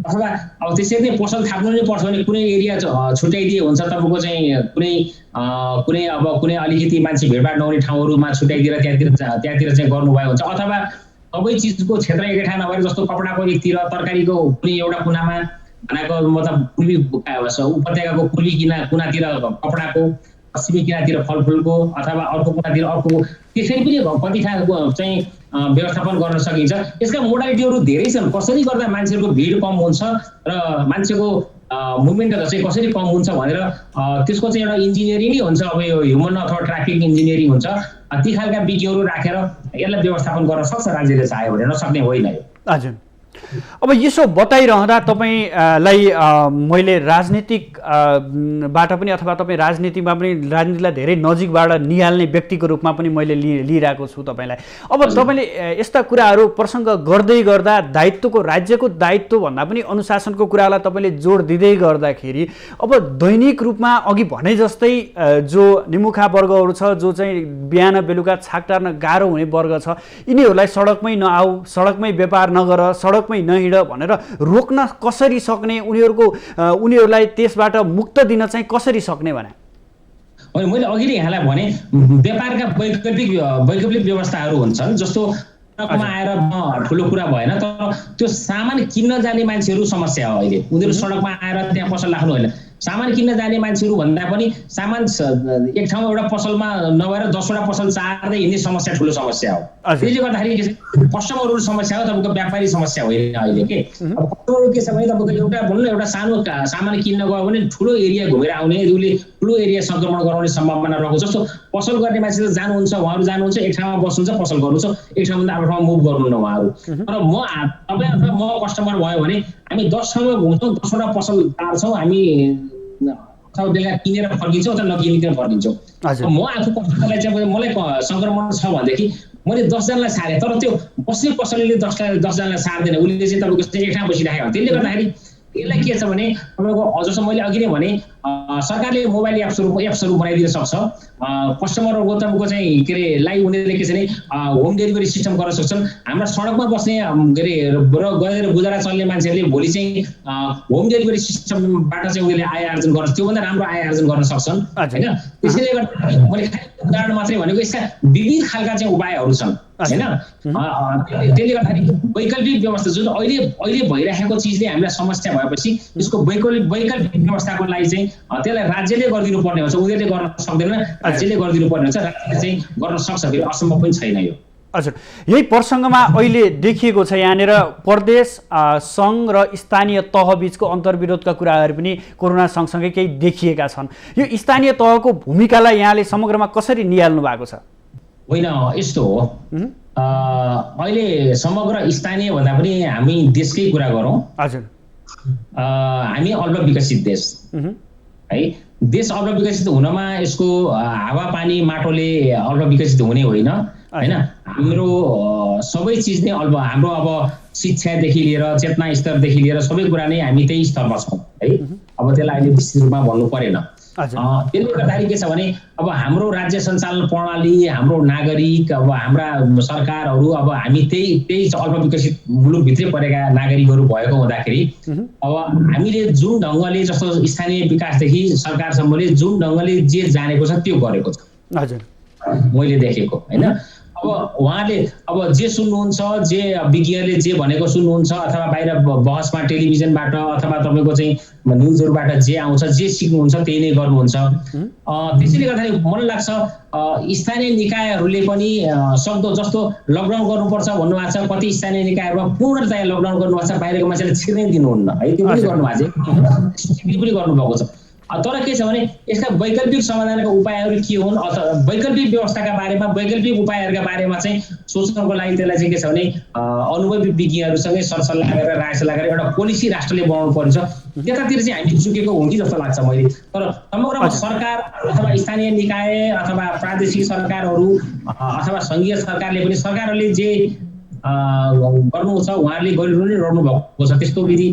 अथवा अब त्यसरी नै पसल थाप्नु नै पर्छ भने कुनै एरिया छुट्याइदिए हुन्छ, तपाईँको चाहिँ कुनै अलिकति मान्छे भिडभाड नहुने ठाउँहरूमा छुट्याइदिएर त्यहाँतिर चाहिँ गर्नुभयो हुन्छ। अथवा सबै चिजको क्षेत्र एकै ठाउँ नभएर जस्तो कपडाको एकतिर, तरकारीको कुनै एउटा कुनामा भनेको मतलब पूर्वी उपत्यकाको पूर्वी कुनातिर कपडाको, पश्चिमी किनातिर फलफुलको, अथवा अर्को कुनातिर अर्को, त्यसरी पनि कति ठाउँ चाहिँ व्यवस्थापन गर्न सकिन्छ। यसका मोडालिटीहरू धेरै छन्। कसरी गर्दा मान्छेहरूको भिड कम हुन्छ र मान्छेको मुभमेन्टहरू चाहिँ कसरी कम हुन्छ भनेर त्यसको चाहिँ एउटा इन्जिनियरिङ नै हुन्छ। अब यो ह्युमन अथवा ट्राफिक इन्जिनियरिङ हुन्छ। ती खालका विज्ञहरू राखेर यसलाई व्यवस्थापन गर्न सक्छ राज्यले चाह्यो भने, नसक्ने होइन यो। हजुर, अब यसो बताइरहँदा तपाईँलाई मैले राजनीतिकबाट पनि अथवा तपाईँ राजनीतिलाई धेरै नजिकबाट निहाल्ने व्यक्तिको रूपमा पनि मैले लिइरहेको छु तपाईँलाई। अब तपाईँले यस्ता कुराहरू प्रसङ्ग गर्दै गर्दा राज्यको दायित्व भन्दा पनि अनुशासनको कुरालाई तपाईँले जोड दिँदै गर्दाखेरि अब दैनिक रूपमा अघि भने जस्तै जो निमुखा वर्गहरू छ, जो चाहिँ बिहान बेलुका छाक टार्न गाह्रो हुने वर्ग छ, यिनीहरूलाई सडकमै नआऊ, सडकमै व्यापार नगर, सडकमै नहिँड भनेर रोक्न कसरी सक्ने, उनीहरूलाई त्यसबाट मुक्त दिन चाहिँ कसरी सक्ने भने? मैले अघि नै यहाँलाई भने व्यापारका वैकल्पिक व्यवस्थाहरू हुन्छन्। जस्तो सडकमा आएर ठुलो कुरा भएन, तर त्यो सामान किन्न जाने मान्छेहरू समस्या हो अहिले। उनीहरू सडकमा आएर त्यहाँ पसल राख्नु होइन, सामान किन्न जाने मान्छेहरू भन्दा पनि सामान एक ठाउँमा एउटा पसलमा नभएर 10वटा पसल चार्दै हिँड्ने समस्या ठुलो समस्या हो। त्यसले गर्दाखेरि कस्टमरहरू समस्या हो, तपाईँको व्यापारी समस्या होइन अहिले के। अब कस्टमरहरू के छ भने तपाईँको एउटा भनौँ न एउटा सानो सामान किन्न गयो भने ठुलो एरिया घुमेर आउने, उसले ठुलो एरिया सङ्क्रमण गराउने सम्भावना रहेको। जस्तो पसल गर्ने मान्छे त जानुहुन्छ, उहाँहरू जानुहुन्छ, एक ठाउँमा बस्नुहुन्छ, पसल गर्नुहुन्छ, एक ठाउँभन्दा अर्को ठाउँमा मुभ गर्नुहुन्न उहाँहरू। तर तपाईँ अथवा म कस्टमर भयो भने हामी 10 ठाउँमा घुम्छौँ, 10वटा पसल तार्छौँ, हामी अथवा बेला किनेर फर्किन्छौँ अथवा नकिनेर फर्किन्छौँ। म आफू कस्टमरलाई चाहिँ मलाई सङ्क्रमण छ भनेदेखि मैले 10 जनालाई सारेँ, तर त्यो बस्ने पसलले 10 जनालाई सार्दैन, उसले चाहिँ तपाईँको एक ठाउँ बसिराखेको हो। त्यसले गर्दाखेरि यसलाई के छ भने तपाईँको जस्तो मैले अघि नै भने सरकारले मोबाइल एप्सहरू बनाइदिन सक्छ। कस्टमरहरूको तपाईँको चाहिँ के अरे लाई उनीहरूले के छ भने होम डेलिभरी सिस्टम गर्न सक्छन्। हाम्रा सडकमा बस्ने के अरे गएर गुजारा चल्ने मान्छेहरूले भोलि चाहिँ होम डेलिभरी सिस्टमबाट चाहिँ उनीहरूले आय आर्जन गर्न, त्योभन्दा राम्रो आय आर्जन गर्न सक्छन् होइन। त्यसैले गर्दा मैले उदाहरण मात्रै भनेको यसका विविध खालका चाहिँ उपायहरू छन् होइन। त्यसले गर्दाखेरि वैकल्पिक व्यवस्था जुन अहिले भइरहेको चिजले हामीलाई समस्या भएपछि यसको वैकल्पिक व्यवस्थाको लागि चाहिँ त्यसलाई राज्यले गरिदिनु पर्ने हुन्छ। उनीहरूले गर्न सक्दैन, राज्यले गरिदिनु पर्ने हुन्छ। राज्यले चाहिँ गर्न सक्छ, फेरि असम्भव पनि छैन यो। हजुर, यही प्रसङ्गमा अहिले देखिएको छ यहाँनिर प्रदेश सङ्घ र स्थानीय तह बीचको अन्तर्विरोधका कुराहरू पनि कोरोना सँगसँगै केही देखिएका छन्। यो स्थानीय तहको भूमिकालाई यहाँले समग्रमा कसरी निहाल्नु भएको छ? होइन, यस्तो हो, अहिले समग्र स्थानीय भन्दा पनि हामी देशकै कुरा गरौँ। हजुर, हामी अल्प विकसित देश है। देश अल्प विकसित हुनमा यसको हावापानी माटोले अल्प विकसित हुने होइन होइन। हाम्रो सबै चिज नै अल्प, हाम्रो अब शिक्षादेखि लिएर चेतना स्तरदेखि लिएर सबै कुरा नै हामी त्यही स्तरमा छौँ है। अब त्यसलाई अहिले विस्तृत रूपमा भन्नु परेन। त्यसले गर्दाखेरि के छ भने अब हाम्रो राज्य सञ्चालन प्रणाली, हाम्रो नागरिक, अब हाम्रा सरकारहरू, अब हामी त्यही अल्प विकसित मुलुकभित्रै परेका नागरिकहरू भएको हुँदाखेरि अब हामीले जुन ढङ्गले, जस्तो स्थानीय विकासदेखि सरकारसम्मले जुन ढङ्गले जे जानेको छ त्यो गरेको छ। हजुर, मैले देखेको होइन। अब उहाँले अब जे सुन्नुहुन्छ, जे विज्ञले जे भनेको सुन्नुहुन्छ, अथवा बाहिर बहसमा टेलिभिजनबाट अथवा तपाईँको चाहिँ न्युजहरूबाट जे आउँछ, जे सिक्नुहुन्छ त्यही नै गर्नुहुन्छ। त्यसैले गर्दाखेरि मलाई लाग्छ स्थानीय निकायहरूले पनि सक्दो जस्तो लकडाउन गर्नुपर्छ भन्नुभएको छ। कति स्थानीय निकायहरूमा पूर्णतया लकडाउन गर्नुभएको छ, बाहिरको मान्छेलाई छिर्नै दिनुहुन्न है। त्यो पनि गर्नुभएको छ, पनि गर्नुभएको छ। तर के छ भने यसका वैकल्पिक समाधानका उपायहरू के हुन्, अथवा वैकल्पिक व्यवस्थाका बारेमा, वैकल्पिक उपायहरूका बारेमा चाहिँ सोच्नको लागि त्यसलाई चाहिँ के छ भने अनुभवी विज्ञहरूसँगै सरसल्लाह गरेर, राय सल्लाह गरेर एउटा पोलिसी राष्ट्रले बनाउनु पर्छ। त्यतातिर चाहिँ हामी चुकेको हुँ कि जस्तो लाग्छ मैले। तर समग्रमा सरकार अथवा स्थानीय निकाय अथवा प्रादेशिक सरकारहरू अथवा सङ्घीय सरकारले पनि, सरकारहरूले जे गर्नु छ उहाँहरूले गरिरहनु भएको छ। त्यस्तो विधि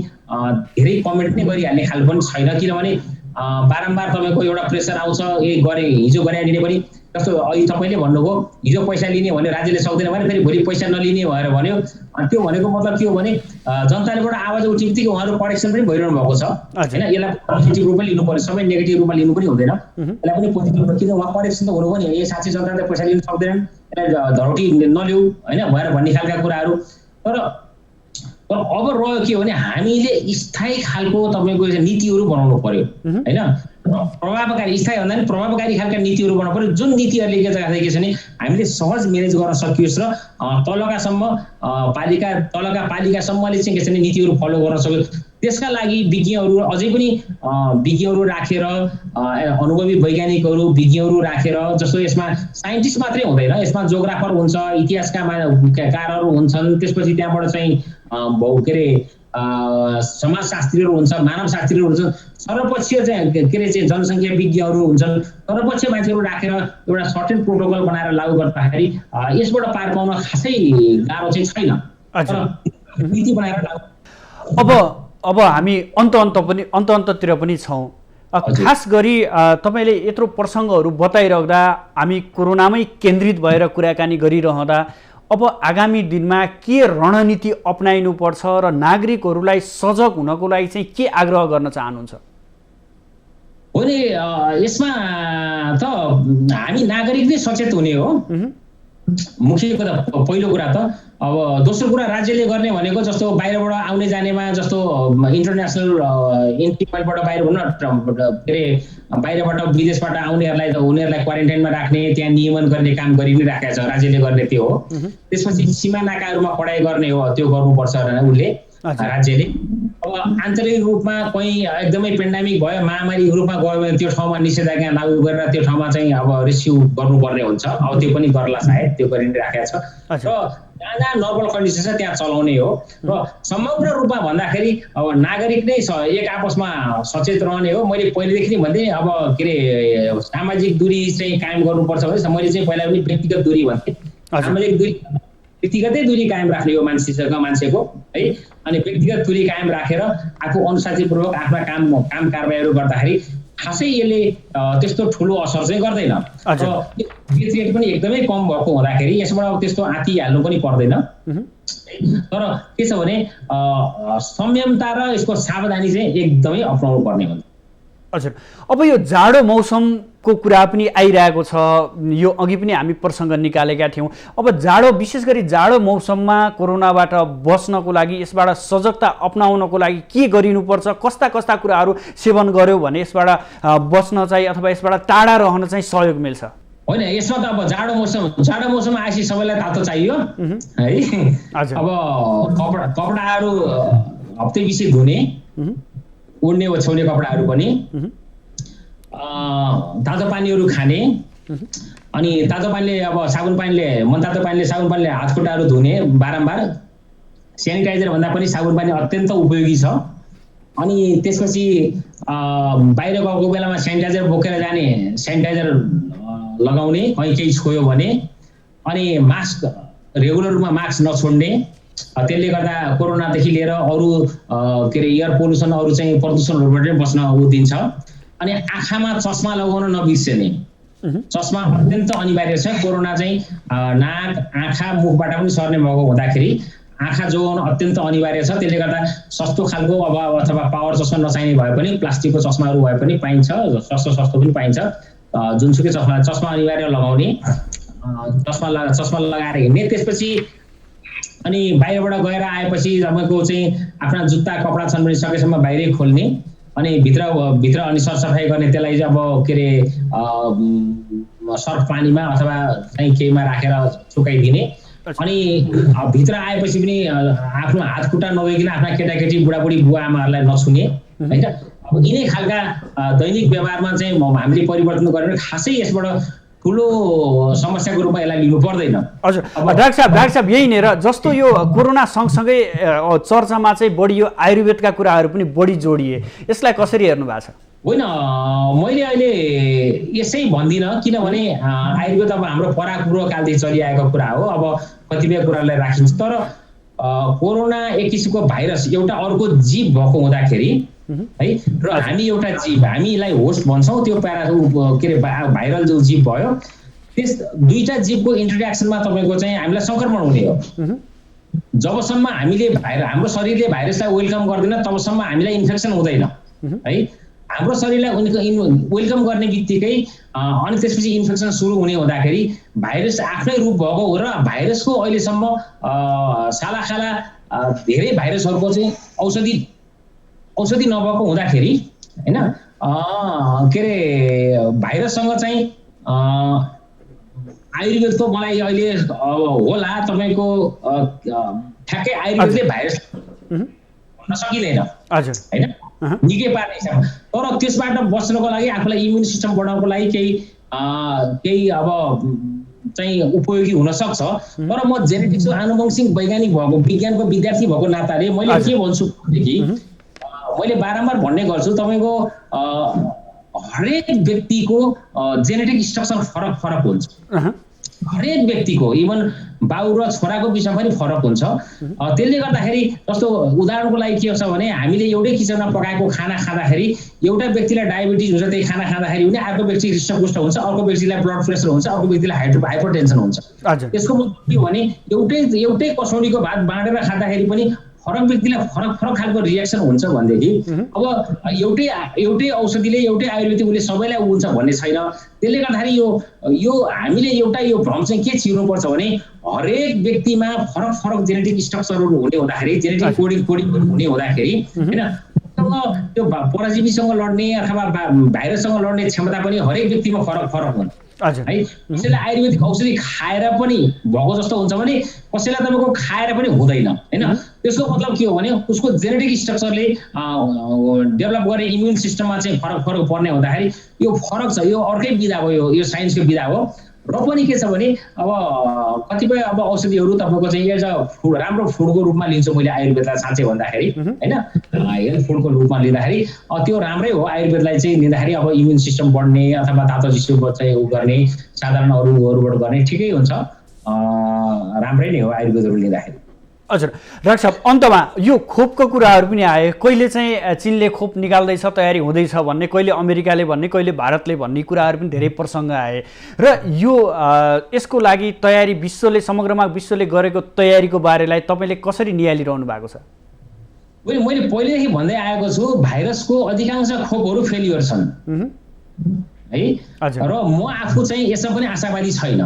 धेरै कमेन्ट नै गरिहाल्ने खालको पनि छैन, किनभने बारम्बार तपाईँको एउटा प्रेसर आउँछ। हिजो गराइदिने पनि, जस्तो अहिले तपाईँले भन्नुभयो हिजो पैसा लिने भने राज्यले सक्दैन भने फेरि भोलि पैसा नलिने भएर भन्यो। त्यो भनेको मतलब के हो भने जनतालेबाट आवाज उठ्ने बित्तिकै उहाँहरू करेक्सन पनि भइरहनु भएको छ होइन। यसलाई पोजिटिभ रूपमा लिनु पर्यो, सबै नेगेटिभ रूपमा लिनु पनि हुँदैन। यसलाई पनि पोजिटिभ रूपमा, किन उहाँ करेक्सन त हुनु पनि यो साँच्चै जनताले पैसा लिनु सक्दैनन्, यसलाई धरोटी नल्याऊ होइन भएर भन्ने खालका कुराहरू। तर अब रह्यो के भने हामीले स्थायी खालको तपाईँको नीतिहरू बनाउनु पर्यो होइन। प्रभावकारी, स्थायी भन्दा पनि प्रभावकारी खालका नीतिहरू बनाउनु पर्यो, जुन नीतिहरूले के छ भने हामीले सहज म्यानेज गर्न सकियोस् र तलका पालिकासम्मले चाहिँ के छ भने नीतिहरू फलो गर्न सकियोस्। त्यसका लागि विज्ञहरू अझै पनि विज्ञहरू राखेर, अनुभवी वैज्ञानिकहरू विज्ञहरू राखेर, जस्तो यसमा साइन्टिस्ट मात्रै हुँदैन, यसमा जोग्राफर हुन्छ, इतिहासका कारहरू हुन्छन्, त्यसपछि त्यहाँबाट चाहिँ के अरे समाजशास्त्रीहरू हुन्छ, मानवशास्त्रीहरू हुन्छन्, सर्वपक्षीय चाहिँ के अरे चाहिँ जनसङ्ख्या विज्ञहरू हुन्छन्, सर्वपक्षीय मान्छेहरू राखेर एउटा सर्टेन प्रोटोकल बनाएर लागू गर्दाखेरि यसबाट पार पाउन खासै गाह्रो चाहिँ छैन। नीति बनाएर अब हामी अन्ततिर पनि छौँ। खास गरी तपाईँले यत्रो प्रसङ्गहरू बताइरहँदा, हामी कोरोनामै केन्द्रित भएर कुराकानी गरिरहँदा अब आगामी दिनमा के रणनीति अपनाइनुपर्छ र नागरिकहरूलाई सजग हुनको लागि चाहिँ के आग्रह गर्न चाहनुहुन्छ? हो नि, यसमा त हामी नागरिक नै सचेत हुने हो मुख्य कुरा। पहिलो कुरा त अब दोस्रो कुरा राज्यले गर्ने भनेको जस्तो बाहिरबाट आउने जानेमा, जस्तो इन्टरनेसनल इन्ट्री पोइन्टबाट बाहिर हुन के अरे बाहिरबाट विदेशबाट आउनेहरूलाई उनीहरूलाई क्वारेन्टाइनमा राख्ने, त्यहाँ नियमन गर्ने काम गरि नै राखेको छ राज्यले गर्ने, त्यो हो। त्यसपछि सीमा नाकाहरूमा कडाइ गर्ने हो, त्यो गर्नुपर्छ उसले, राज्यले। अब आन्तरिक रूपमा कहीँ एकदमै पेन्डेमिक भयो, महामारी रूपमा गयो भने त्यो ठाउँमा निषेधाज्ञा लागू गरेर त्यो ठाउँमा चाहिँ अब रेस्क्यु गर्नुपर्ने हुन्छ। अब त्यो पनि गर्ला सायद, त्यो गरि नै राखेको छ। र जहाँ नर्मल कन्डिसन छ त्यहाँ चलाउने हो। र समग्र रूपमा भन्दाखेरि अब नागरिक नै एक आपसमा सचेत रहने हो। मैले पहिलेदेखि नै भन्थेँ अब के अरे सामाजिक दूरी चाहिँ कायम गर्नुपर्छ भने मैले चाहिँ पहिला पनि व्यक्तिगत दूरी भन्थेँ। सामाजिक दूरी, व्यक्तिगतै दूरी कायम राख्ने हो मान्छेको है। अनि व्यक्तिगत दूरी कायम राखेर आफू अनुशासनपूर्वक आफ्ना काम कारबाहीहरू गर्दाखेरि खासै यसले त्यस्तो ठुलो असर चाहिँ गर्दैन। डेथ रेट पनि एकदमै कम भएको हुँदाखेरि यसबाट त्यस्तो आँतिहाल्नु पनि पर्दैन। तर के छ भने संयमता र यसको सावधानी चाहिँ एकदमै अपनाउनु पर्ने हुन्छ। हजुर, अब यो जाडो मौसमको कुरा पनि आइरहेको छ, यो अघि पनि हामी प्रसङ्ग निकालेका थियौँ। अब विशेष गरी जाडो मौसममा कोरोनाबाट बच्नको लागि, यसबाट सजगता अपनाउनको लागि के गरिनुपर्छ, कस्ता कुराहरू सेवन गर्यो भने यसबाट बच्न चाहिँ अथवा यसबाट टाढा रहन चाहिँ सहयोग मिल्छ? होइन यसमा त अब जाडो मौसम आएपछि सबैलाई तातो चाहियो है। अब कपडाहरू हप्ते पछि धुने उड्ने ओछ्याउने कपडाहरू पनि तातो पानीहरू खाने अनि तातो पानीले अब मनतातो पानीले साबुन पानीले हात खुट्टाहरू धुने बारम्बार। सेनिटाइजर भन्दा पनि साबुन पानी अत्यन्त उपयोगी छ। अनि त्यसपछि बाहिर गएको बेलामा सेनिटाइजर बोकेर जाने, सेनिटाइजर लगाउने कहीँ केही छोयो भने, अनि मास्क रेगुलर रूपमा मास्क नछोड्ने। त्यसले गर्दा कोरोनादेखि लिएर अरू के अरे एयर पोल्युसन अरू चाहिँ प्रदूषणहरूबाट बस्न दिन्छ। अनि आँखामा चस्मा लगाउन नबिर्सने। चस्मा अत्यन्त अनिवार्य छ। कोरोना चाहिँ नाक आँखा मुखबाट पनि सर्ने भएको हुँदाखेरि आँखा जोगाउन अत्यन्त अनिवार्य छ। त्यसले गर्दा सस्तो खालको अब अथवा पावर चस्मा नचाहिने भए पनि प्लास्टिकको चस्माहरू भए पनि पाइन्छ, सस्तो पनि पाइन्छ। जुनसुकै चस्मा अनिवार्य लगाउने, चस्मा लगाएर हिँड्ने। त्यसपछि अनि बाहिरबाट गएर आएपछि तपाईँको चाहिँ आफ्ना जुत्ता कपडा छन् भने सकेसम्म बाहिरै खोल्ने अनि भित्र अनि सरसफाइ गर्ने। त्यसलाई चाहिँ अब के अरे सर्फ पानीमा अथवा चाहिँ केहीमा राखेर सुकाइदिने। अनि भित्र आएपछि पनि आफ्नो हात खुट्टा नधोइकन आफ्ना केटाकेटी बुढाबुढी बुवा आमाहरूलाई नछुने होइन। अब यिनै खालका दैनिक व्यवहारमा चाहिँ हामीले परिवर्तन गरेर खासै यसबाट ठुलो समस्याको रूपमा यसलाई लिनु पर्दैन। हजुर डाक्टर साहब यहीँनिर जस्तो यो कोरोना सँगसँगै चर्चामा चाहिँ बढी यो आयुर्वेदका कुराहरू पनि बढी जोडिए, यसलाई कसरी हेर्नु भएको छ? होइन, मैले अहिले यसै भन्दिनँ, किनभने आयुर्वेद अब हाम्रो परापूर्व कालदेखि चलिआएको कुरा हो। अब कतिपय कुरालाई राखिन्छ, तर कोरोना एक किसिमको भाइरस एउटा अर्को जीव भएको हुँदाखेरि है, र हामी एउटा जीव, हामीलाई होस्ट भन्छौँ, त्यो के अरे भाइरल जो जीव भयो, त्यस दुईटा जीवको इन्टरेक्सनमा तपाईँको चाहिँ हामीलाई सङ्क्रमण हुने हो। जबसम्म हाम्रो शरीरले भाइरसलाई वेलकम गर्दैन तबसम्म हामीलाई इन्फेक्सन हुँदैन है। हाम्रो शरीरलाई वेलकम गर्ने बित्तिकै अनि त्यसपछि इन्फेक्सन सुरु हुने हुँदाखेरि भाइरस आफ्नै रूप भएको हो। र भाइरसको अहिलेसम्म सालाखाला धेरै भाइरसहरूको चाहिँ औषधि नभएको हुँदाखेरि होइन, के अरे भाइरससँग चाहिँ आयुर्वेदको मलाई अहिले होला तपाईँको ठ्याक्कै आयुर्वेदले भाइरस भन्न सकिँदैन होइन, निकै पार्ने हिसाबमा। तर त्यसबाट बच्नको लागि आफूलाई इम्युन सिस्टम बढाउनको लागि केही अब चाहिँ उपयोगी हुन सक्छ। तर म जेनेटिक्सको आनुवंशिक वैज्ञानिक भएको, विज्ञानको विद्यार्थी भएको नाताले मैले के भन्छु भनेदेखि मैले बारम्बार भन्ने गर्छु, तपाईँको हरेक व्यक्तिको जेनेटिक स्ट्रक्चर फरक हुन्छ। हरेक व्यक्तिको इभन बाउ र छोराको बिचमा पनि फरक हुन्छ। त्यसले गर्दाखेरि जस्तो उदाहरणको लागि के छ भने हामीले एउटै किचनमा पकाएको खाना खाँदाखेरि एउटा व्यक्तिलाई डायबिटिज हुन्छ, त्यही खाना खाँदाखेरि भने अर्को व्यक्ति हृष्टपुष्ट हुन्छ, अर्को व्यक्तिलाई ब्लड प्रेसर हुन्छ, अर्को व्यक्तिलाई हाइपरटेन्सन हुन्छ। त्यसको मतलब के भने एउटै कसौडीको भात बाँडेर खाँदाखेरि पनि फरक व्यक्तिलाई फरक खालको रिएक्सन हुन्छ भनेदेखि अब एउटै औषधिले एउटै आयुर्वेदिकले सबैलाई हुन्छ भन्ने छैन। त्यसले गर्दाखेरि यो हामीले एउटा यो भ्रम चाहिँ के छिर्नुपर्छ भने हरेक व्यक्तिमा फरक जेनेटिक स्ट्रक्चरहरू हुने हुँदाखेरि, जेनेटिक कोडिङ हुने हुँदाखेरि होइन, त्यो परजीवीसँग लड्ने अथवा भाइरससँग लड्ने क्षमता पनि हरेक व्यक्तिमा फरक हुन्छ है। कसैलाई आयुर्वेदिक औषधि खाएर पनि भएको जस्तो हुन्छ भने कसैलाई तपाईँको खाएर पनि हुँदैन होइन। त्यसको मतलब के हो भने उसको जेनेटिक स्ट्रक्चरले डेभलप गर्ने इम्युन सिस्टममा चाहिँ फरक पर्ने हुँदाखेरि यो फरक छ। यो अर्कै विधा हो, यो साइन्सको विधा हो। र पनि के छ भने अब कतिपय अब औषधिहरू तपाईँको चाहिँ एज अ राम्रो फुडको रूपमा लिन्छु मैले आयुर्वेदलाई साँच्चै भन्दाखेरि होइन, हेल्थ फुडको रूपमा लिँदाखेरि त्यो राम्रै हो। आयुर्वेदलाई चाहिँ लिँदाखेरि अब इम्युन सिस्टम बढ्ने अथवा तातो चिसो चाहिँ उ गर्ने, साधारण अरूबाट गर्ने ठिकै हुन्छ, राम्रै नै हो आयुर्वेदहरू लिँदाखेरि। हजुर डाक्टर साहब, अन्तमा यो खोपको कुराहरू पनि आए। कहिले चाहिँ चीनले खोप निकाल्दैछ, तयारी हुँदैछ भन्ने, कहिले अमेरिकाले भन्ने, कहिले भारतले भन्ने कुराहरू पनि धेरै प्रसङ्ग आए। र यो यसको लागि तयारी समग्रमा विश्वले गरेको तयारीको बारेलाई तपाईँले कसरी निहालिरहनु भएको छ? मैले पहिलेदेखि भन्दै आएको छु, भाइरसको अधिकांश खोपहरू फेलियर छन् है। र म आफू चाहिँ यसमा पनि आशावादी छैन।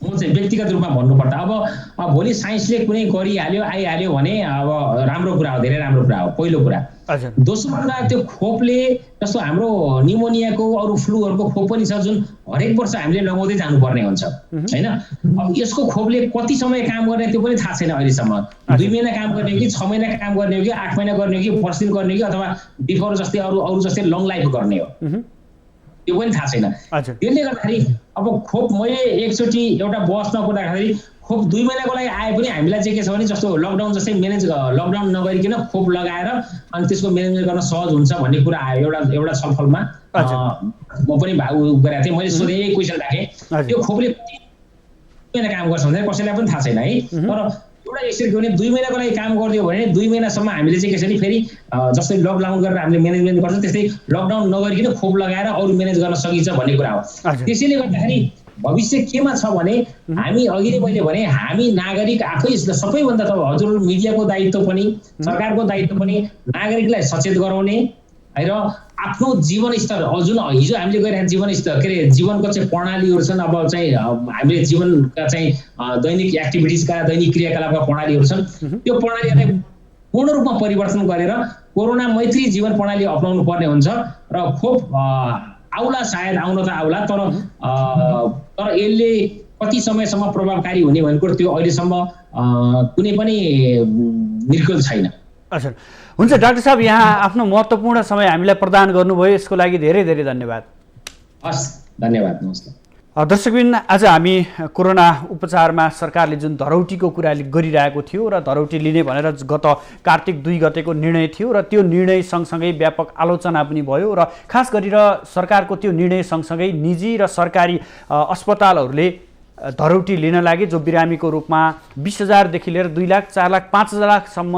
म म चाहिँ व्यक्तिगत रूपमा भन्नुपर्दा अब भोलि साइन्सले कुनै गरिहाल्यो आइहाल्यो भने अब राम्रो कुरा हो, धेरै राम्रो कुरा हो, पहिलो कुरा। दोस्रो कुरा त्यो खोपले जस्तो हाम्रो निमोनियाको अरू फ्लूहरूको खोप पनि छ जुन हरेक वर्ष हामीले लगाउँदै जानुपर्ने हुन्छ होइन। अब यसको खोपले कति समय काम गर्ने त्यो पनि थाहा छैन अहिलेसम्म। 2 महिना काम गर्ने हो कि 6 महिना काम गर्ने हो कि 8 महिना गर्ने हो कि 10 दिन गर्ने हो कि अथवा बिफोर जस्तै अरू जस्तै लङ लाइफ गर्ने हो त्यो पनि थाहा छैन। त्यसले गर्दाखेरि अब खोप मैले एकचोटि एउटा बसमा कुदादाखेरि खोप 2 महिनाको लागि आए पनि हामीलाई चाहिँ के छ भने जस्तो लकडाउन जस्तै लकडाउन नगरिकन खोप लगाएर अनि त्यसको म्यानेजमेन्ट गर्न सहज हुन्छ भन्ने कुरा आयो एउटा छलफलमा। म पनि भाग गरेको थिएँ, मैले सोधेँ यही क्वेसन राखेँ त्यो खोपले कति महिना काम गर्छ भन्दा कसैलाई पनि थाहा छैन है। तर एउटा यसरी भने 2 महिनाको लागि काम गरिदियो भने 2 महिनासम्म हामीले चाहिँ के छ भने फेरि जस्तै लकडाउन गरेर हामीले म्यानेजमेन्ट गर्छ त्यस्तै लकडाउन नगरिकन खोप लगाएर अरू म्यानेज गर्न सकिन्छ भन्ने कुरा हो। त्यसैले गर्दाखेरि भविष्य केमा छ भने हामी अघि नै मैले भने हामी नागरिक आफै सबैभन्दा त हजुर मिडियाको दायित्व पनि सरकारको दायित्व पनि नागरिकलाई सचेत गराउने र आफ्नो जीवन स्तर जुन हिजो हामीले गरिरहेको जीवन स्तर के अरे जीवनको चाहिँ प्रणालीहरू छन् अब चाहिँ हामीले जीवनका चाहिँ दैनिक एक्टिभिटिजका दैनिक क्रियाकलापका प्रणालीहरू छन् त्यो प्रणालीलाई पूर्ण रूपमा परिवर्तन गरेर कोरोना मैत्री जीवन प्रणाली अपनाउनु पर्ने हुन्छ र खोप आउला सायद आउन त आउला तर यसले कति समयसम्म प्रभावकारी हुने भनेको त्यो अहिलेसम्म कुनै पनि निर्गल छैन। अच्छा हुन्छ डाक्टर साहब, यहाँ आफ्नो महत्त्वपूर्ण समय हामीलाई प्रदान गर्नुभयो, यसको लागि धेरै धेरै धन्यवाद। हस् धन्यवाद, नमस्कार। दर्शकबिन, आज हामी कोरोना उपचारमा सरकारले जुन धरौटीको कुरा गरिरहेको थियो र धरौटी लिने भनेर गत कार्तिक 2 गतेको निर्णय थियो र त्यो निर्णय सँगसँगै व्यापक आलोचना पनि भयो र खास गरेर सरकारको त्यो निर्णय सँगसँगै निजी र सरकारी अस्पतालहरूले धरौटी लिन लागे जो बिरामीको रूपमा 20,000 देखि लिएर 2 लाख 4 लाख 5 लाखसम्म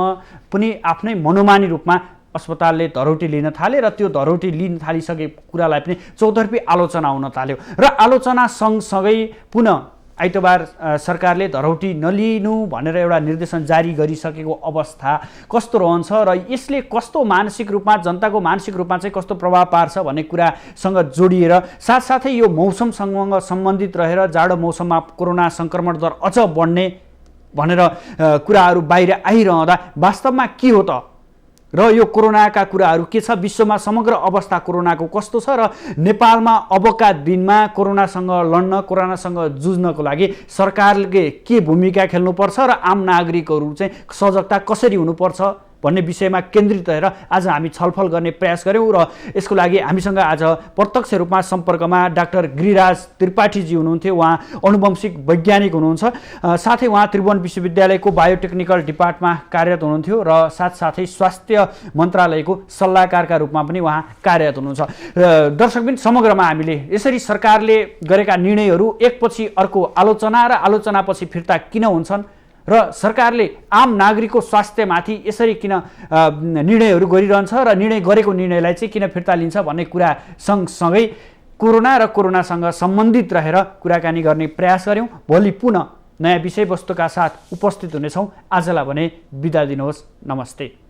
पनि आफ्नै मनोमानी रूपमा अस्पतालले धरौटी लिन थाले र त्यो धरौटी लिन थालिसके कुरालाई पनि चौतर्फी आलोचना हुन थाल्यो र आलोचना सँगसँगै पुनः आइतबार सरकारले धरौटी नलिनु भनेर एउटा निर्देशन जारी गरिसकेको अवस्था कस्तो रहन्छ र यसले कस्तो मानसिक रूपमा जनताको मानसिक रूपमा चाहिँ कस्तो प्रभाव पार्छ भन्ने कुरासँग जोडिएर साथसाथै यो मौसमसँग सम्बन्धित रहेर जाडो मौसममा कोरोना सङ्क्रमण दर अझ बढ्ने भनेर कुराहरू बाहिर आइरहँदा वास्तवमा के हो त र यो कोरोनाका कुराहरू के छ, विश्वमा समग्र अवस्था कोरोनाको कस्तो छ र नेपालमा अबका दिनमा कोरोनासँग लड्न कोरोनासँग जुझ्नको लागि सरकारले के भूमिका खेल्नुपर्छ र आम नागरिकहरू चाहिँ सजगता कसरी हुनुपर्छ भन्ने विषयमा केन्द्रित रहेर आज हामी छलफल गर्ने प्रयास गऱ्यौँ र यसको लागि हामीसँग आज प्रत्यक्ष रूपमा सम्पर्कमा डाक्टर गिरिराज त्रिपाठीजी हुनुहुन्थ्यो। उहाँ अनुवंशिक वैज्ञानिक हुनुहुन्छ, साथै उहाँ त्रिभुवन विश्वविद्यालयको बायोटेक्निकल डिपार्टमा कार्यरत हुनुहुन्थ्यो र साथसाथै स्वास्थ्य मन्त्रालयको सल्लाहकारका रूपमा पनि उहाँ कार्यरत हुनुहुन्छ। दर्शकबिन, समग्रमा हामीले यसरी सरकारले गरेका निर्णयहरू एकपछि अर्को आलोचना र आलोचनापछि फिर्ता किन हुन्छन् र सरकारले आम नागरिकको स्वास्थ्यमाथि यसरी किन निर्णयहरू गरिरहन्छ र निर्णय गरेको निर्णयलाई चाहिँ किन फिर्ता लिन्छ भन्ने कुरा सँगसँगै कोरोना र कोरोनासँग सम्बन्धित रहेर कुराकानी गर्ने प्रयास गऱ्यौँ। भोलि पुनः नयाँ विषयवस्तुका साथ उपस्थित हुनेछौँ। आजलाई भने बिदा दिनुहोस्, नमस्ते।